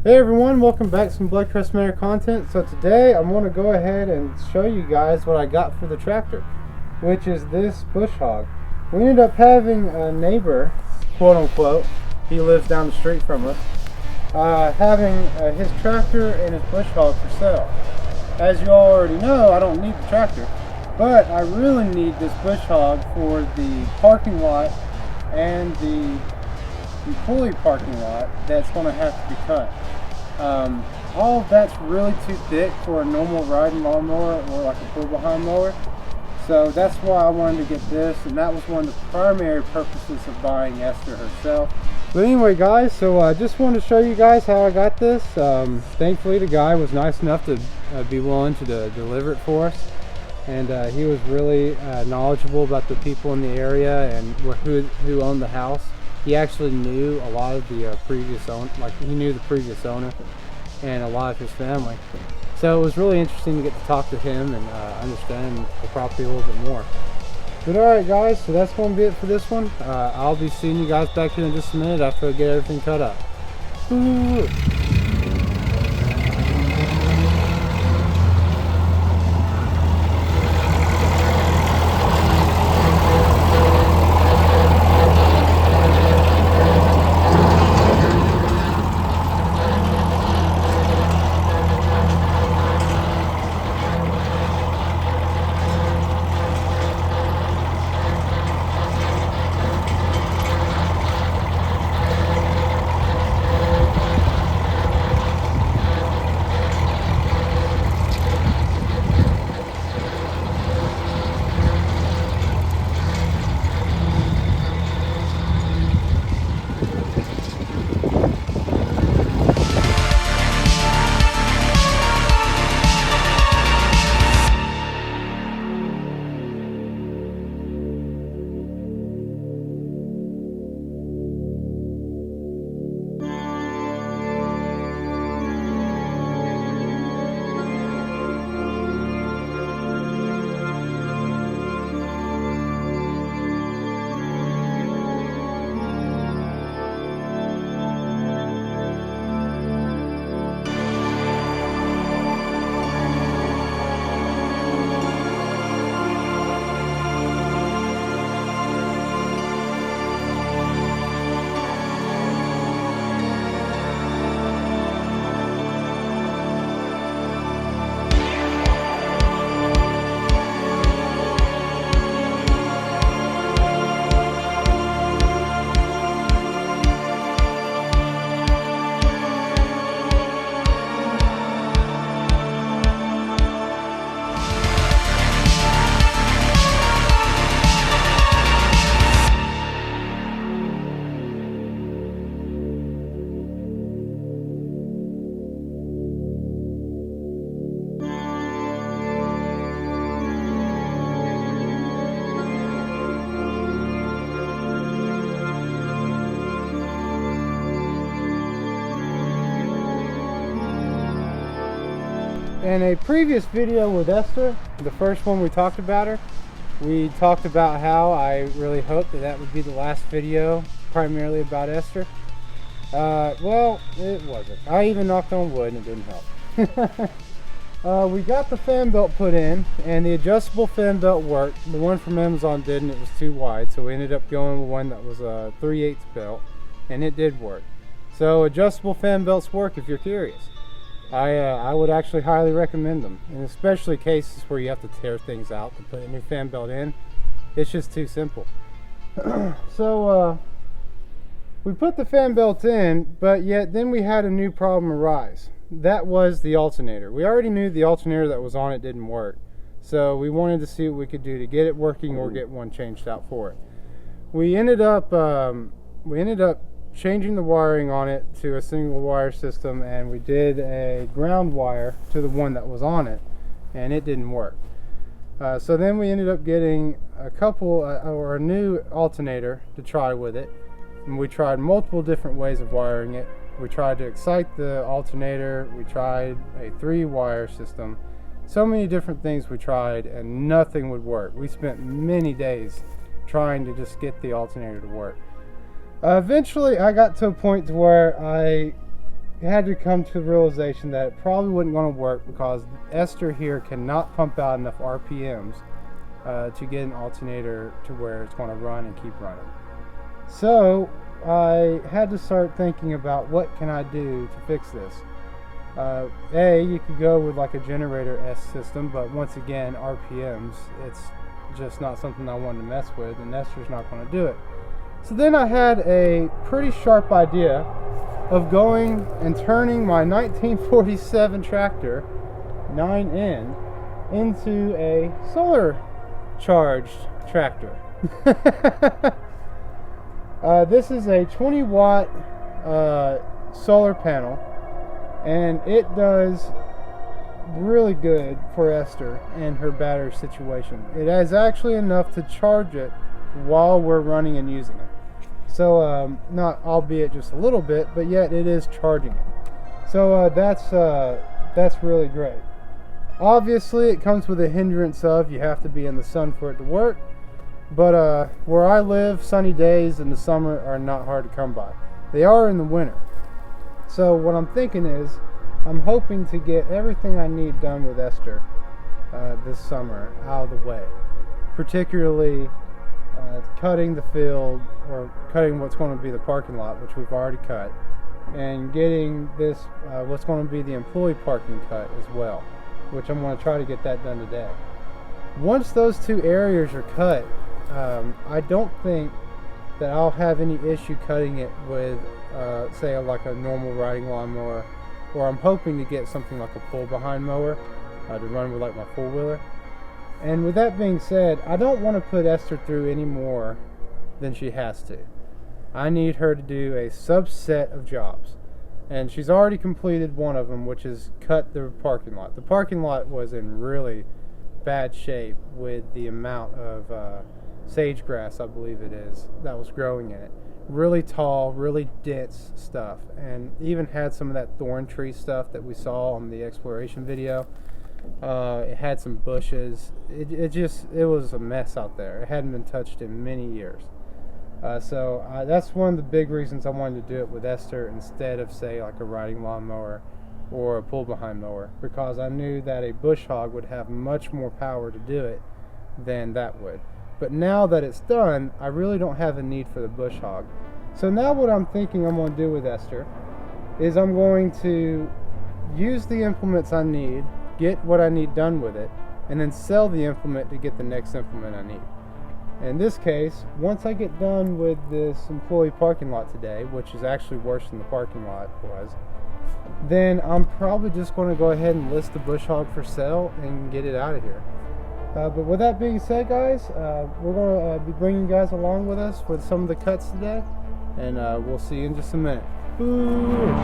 Hey everyone, welcome back to some Blood Crest Manor content. So today I'm going to go ahead and show you guys what I got for the tractor, which is this bush hog. We ended up having a neighbor, quote unquote, he lives down the street from us, having his tractor and his bush hog for sale. As you all already know, I don't need the tractor, but I really need this bush hog for the parking lot and the employee parking lot that's going to have to be cut. All of that's really too thick for a normal riding lawnmower or like a pull behind mower, so that's why I wanted to get this, and that was one of the primary purposes of buying Esther herself. But anyway guys, so I just wanted to show you guys how I got this. Thankfully the guy was nice enough to be willing to deliver it for us, and he was really knowledgeable about the people in the area and who owned the house. He actually knew a lot of the previous owner, like he knew the previous owner and a lot of his family. So it was really interesting to get to talk to him and understand the property a little bit more. But alright guys, so that's going to be it for this one. I'll be seeing you guys back here in just a minute after I get everything cut up. Ooh. In a previous video with Esther, the first one we talked about her, we talked about how I really hoped that would be the last video primarily about Esther. Well, it wasn't. I even knocked on wood and it didn't help. We got the fan belt put in, and the adjustable fan belt worked. The one from Amazon didn't, it was too wide, so we ended up going with one that was a 3/8 belt, and it did work. So adjustable fan belts work if you're curious. I would actually highly recommend them, and especially cases where you have to tear things out to put a new fan belt in. It's just too simple. So we put the fan belt in, but yet then we had a new problem arise. That was the alternator. We already knew the alternator that was on it didn't work, so we wanted to see what we could do to get it working or get one changed out for it. We ended up changing the wiring on it to a single wire system, and we did a ground wire to the one that was on it, and it didn't work. So then we ended up getting a new alternator to try with it, and we tried multiple different ways of wiring it. We tried to excite the alternator, we tried a 3-wire system, so many different things we tried, and nothing would work. We spent many days trying to just get the alternator to work. Eventually I got to a point to where I had to come to the realization that it probably wasn't going to work because Esther here cannot pump out enough RPMs to get an alternator to where it's going to run and keep running. So I had to start thinking about what can I do to fix this. You could go with like a generator-esque system, but once again, RPMs, it's just not something I wanted to mess with, and Esther's not going to do it. So then I had a pretty sharp idea of going and turning my 1947 tractor 9N into a solar charged tractor. This is a 20 watt solar panel, and it does really good for Esther and her battery situation. It is actually enough to charge it while we're running and using it. So not albeit just a little bit, but yet it is charging it. So that's really great. Obviously it comes with a hindrance of you have to be in the sun for it to work, but where I live, sunny days in the summer are not hard to come by. They are in the winter. So what I'm thinking is I'm hoping to get everything I need done with Esther this summer out of the way, particularly cutting the field, or cutting what's going to be the parking lot, which we've already cut, and getting this what's going to be the employee parking cut as well, which I'm going to try to get that done today. Once those two areas are cut, I don't think that I'll have any issue cutting it with say like a normal riding lawnmower, or I'm hoping to get something like a pull behind mower to run with like my four-wheeler. And with that being said, I don't want to put Esther through any more than she has to. I need her to do a subset of jobs. And she's already completed one of them, which is cut the parking lot. The parking lot was in really bad shape with the amount of sage grass, I believe it is, that was growing in it. Really tall, really dense stuff. And even had some of that thorn tree stuff that we saw on the exploration video. It had some bushes. It was a mess out there. It hadn't been touched in many years. So that's one of the big reasons I wanted to do it with Esther instead of, say, like a riding lawnmower or a pull behind mower, because I knew that a bush hog would have much more power to do it than that would. But now that it's done, I really don't have a need for the bush hog. So now what I'm thinking I'm going to do with Esther is I'm going to use the implements I need, get what I need done with it, and then sell the implement to get the next implement I need. In this case, once I get done with this employee parking lot today, which is actually worse than the parking lot was, then I'm probably just going to go ahead and list the bush hog for sale and get it out of here. But with that being said, guys, we're going to be bringing you guys along with us with some of the cuts today, and we'll see you in just a minute. Ooh.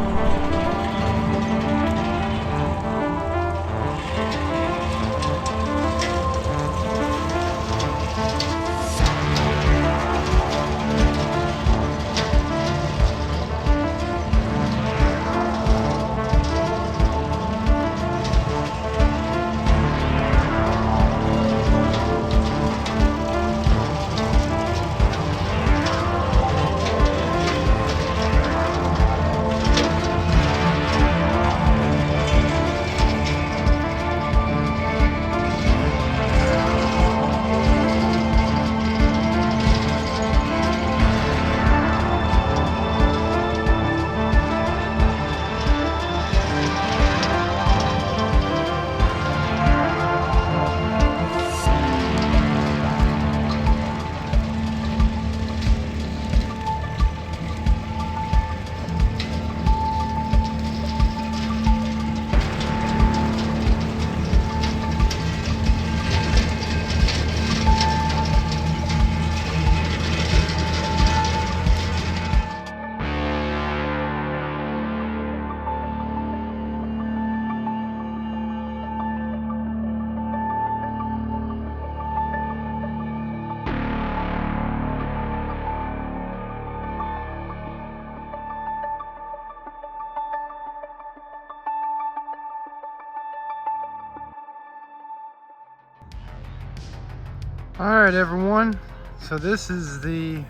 Alright everyone, so this is the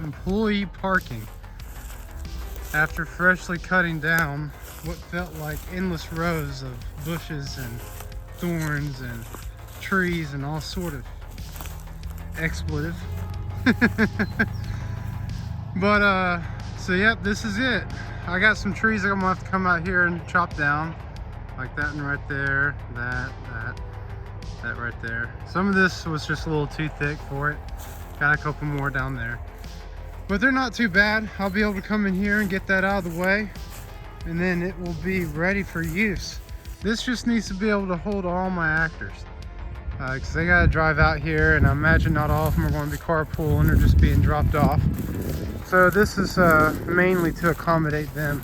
employee parking. After freshly cutting down what felt like endless rows of bushes and thorns and trees and all sort of expletive. But so yep, this is it. I got some trees that I'm gonna have to come out here and chop down, like that one right there, that right there. Some of this was just a little too thick for it. Got a couple more down there, but they're not too bad. I'll be able to come in here and get that out of the way, and then it will be ready for use. This just needs to be able to hold all my actors, because they gotta drive out here, and I imagine not all of them are going to be carpooling or just being dropped off. So this is mainly to accommodate them.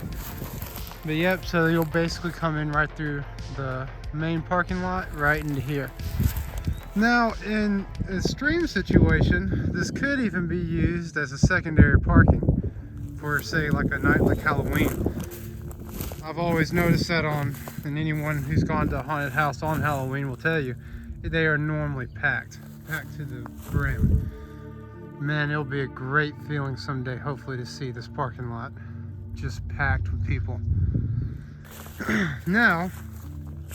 But yep, so you'll basically come in right through the main parking lot right into here. Now, in a stream situation, this could even be used as a secondary parking for, say, like a night like Halloween. I've always noticed that and anyone who's gone to a haunted house on Halloween will tell you, they are normally packed to the brim. Man, it'll be a great feeling someday, hopefully, to see this parking lot just packed with people. Now,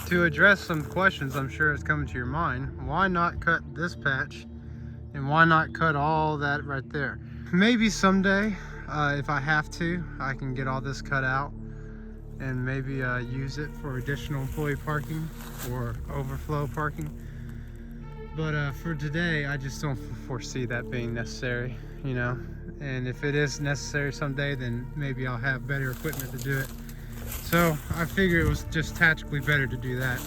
to address some questions I'm sure is coming to your mind, why not cut this patch and why not cut all that right there? Maybe someday, if I have to, I can get all this cut out and maybe use it for additional employee parking or overflow parking. But for today, I just don't foresee that being necessary, you know. And if it is necessary someday, then maybe I'll have better equipment to do it. So I figured it was just tactically better to do that.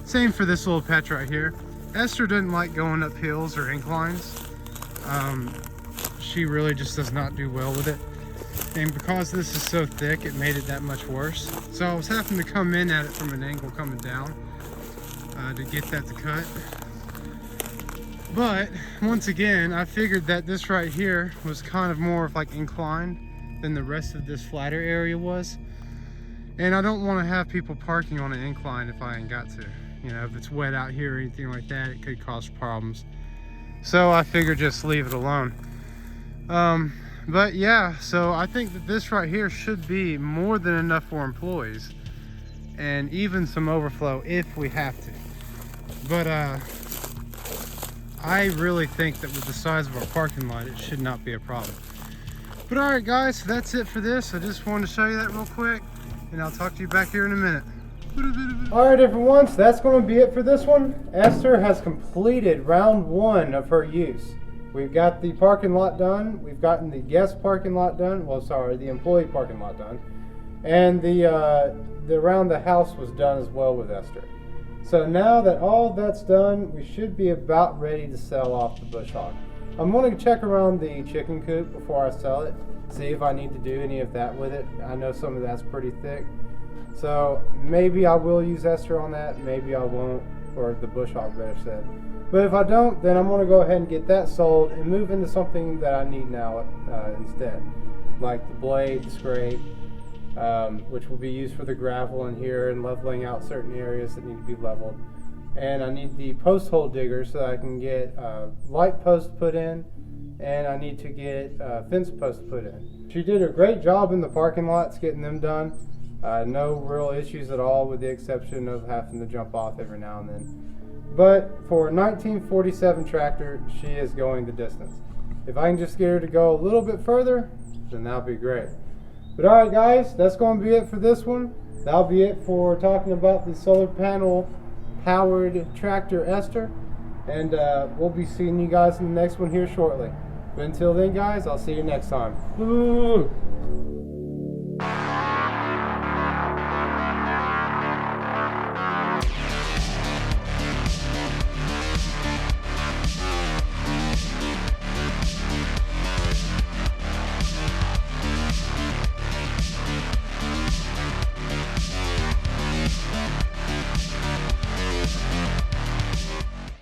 Same for this little patch right here. Esther doesn't like going up hills or inclines. She really just does not do well with it. And because this is so thick, it made it that much worse. So I was having to come in at it from an angle coming down to get that to cut. But once again, I figured that this right here was kind of more of like inclined than the rest of this flatter area was. And I don't want to have people parking on an incline if I ain't got to. You know, if it's wet out here or anything like that, it could cause problems. So I figured just leave it alone. But yeah, so I think that this right here should be more than enough for employees. And even some overflow if we have to. But I really think that with the size of our parking lot, it should not be a problem. But all right, guys, so that's it for this. I just wanted to show you that real quick, and I'll talk to you back here in a minute. All right, everyone, so that's going to be it for this one. Esther has completed round 1 of her use. We've got the parking lot done. We've gotten the guest parking lot done. Well, sorry, the employee parking lot done. And the around the house was done as well with Esther. So now that all that's done, we should be about ready to sell off the bush hog. I'm going to check around the chicken coop before I sell it, see if I need to do any of that with it. I know some of that's pretty thick. So maybe I will use Esther on that, maybe I won't, or the bush hog better said. But if I don't, then I'm going to go ahead and get that sold and move into something that I need now instead. Like the blade, the scrape, which will be used for the gravel in here and leveling out certain areas that need to be leveled. And I need the post hole digger so that I can get light posts put in, and I need to get fence posts put in. She did a great job in the parking lots getting them done. No real issues at all, with the exception of having to jump off every now and then. But for a 1947 tractor, she is going the distance. If I can just get her to go a little bit further, then that'll be great. But alright guys, that's going to be it for this one. That'll be it for talking about the solar panel powered Tractor Esther. And we'll be seeing you guys in the next one here shortly. But until then guys, I'll see you next time. Ooh.